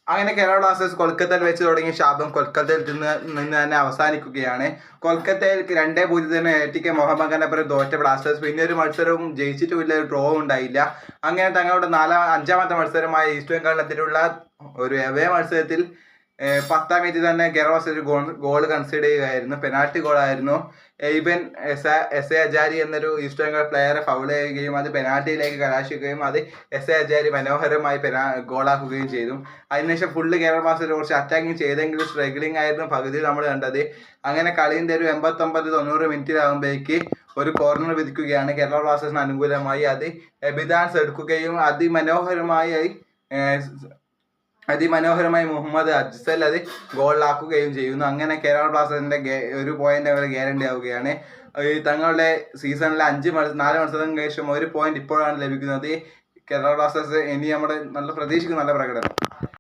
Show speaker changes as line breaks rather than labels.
അങ്ങനെ കേരള ബ്ലാസ്റ്റേഴ്സ് കൊൽക്കത്തയിൽ വെച്ച് തുടങ്ങിയ ശാപം കൊൽക്കത്തയിൽ നിന്ന് തന്നെ അവസാനിക്കുകയാണ്. കൊൽക്കത്തയിൽ 2-0 ATK മോഹൻബഗാനെപ്പുറം തോറ്റ ബ്ലാസ്റ്റേഴ്സ് പിന്നെ ഒരു മത്സരവും ജയിച്ചിട്ടുമില്ല, ഒരു ഡ്രോ ഉണ്ടായില്ല. അങ്ങനെ തങ്ങളുടെ അഞ്ചാമത്തെ മത്സരമായ ഈസ്റ്റ് ബംഗാളിനെതിരെയുള്ള ഒരു എവേ മത്സരത്തിൽ 10ാം മിനിറ്റിൽ തന്നെ കേരള ബ്ലാസ്റ്റേഴ്സ് ഒരു ഗോൾ കൺസിഡർ ചെയ്യുകയായിരുന്നു. പെനാൽറ്റി ഗോളായിരുന്നു. എയ്ബൻ എസ് എ അജാരി എന്നൊരു ഈസ്റ്റ് ബംഗാൾ പ്ലെയറെ ഫൗൾ ചെയ്യുകയും അത് പെനാൽറ്റിയിലേക്ക് കലാശിക്കുകയും അത് എസ് എ അജാരി മനോഹരമായി ഗോളാക്കുകയും ചെയ്തു. അതിനുശേഷം ഫുള്ള് കേരള ബ്ലാസ്റ്റേഴ്സ് കുറച്ച് അറ്റാക്കിങ് ചെയ്തെങ്കിലും സ്ട്രഗ്ലിംഗ് ആയിരുന്നു പകുതിയിൽ നമ്മൾ കണ്ടത്. അങ്ങനെ കളിൻ്റെ ഒരു 89-90 മിനിറ്റിലാകുമ്പോഴേക്ക് ഒരു കോർണർ വിധിക്കുകയാണ് കേരള ബ്ലാസ്റ്റേഴ്സിന് അനുകൂലമായി. അത് എബിദാൻസ് എടുക്കുകയും അതിമനോഹരമായി മുഹമ്മദ് അജ്സൽ അത് ഗോളിലാക്കുകയും ചെയ്യുന്നു. അങ്ങനെ കേരള ബ്ലാസ്റ്റേഴ്സിന്റെ ഒരു പോയിന്റ് അവർ ഗ്യാരണ്ടി ആവുകയാണ്. തങ്ങളുടെ സീസണിലെ 4 മത്സരങ്ങൾക്ക് ശേഷം 1 പോയിന്റ് ഇപ്പോഴാണ് ലഭിക്കുന്നത്. കേരള ബ്ലാസ്റ്റേഴ്സ് ഇനി നമ്മുടെ പ്രതീക്ഷിക്കുന്ന നല്ല പ്രകടനം.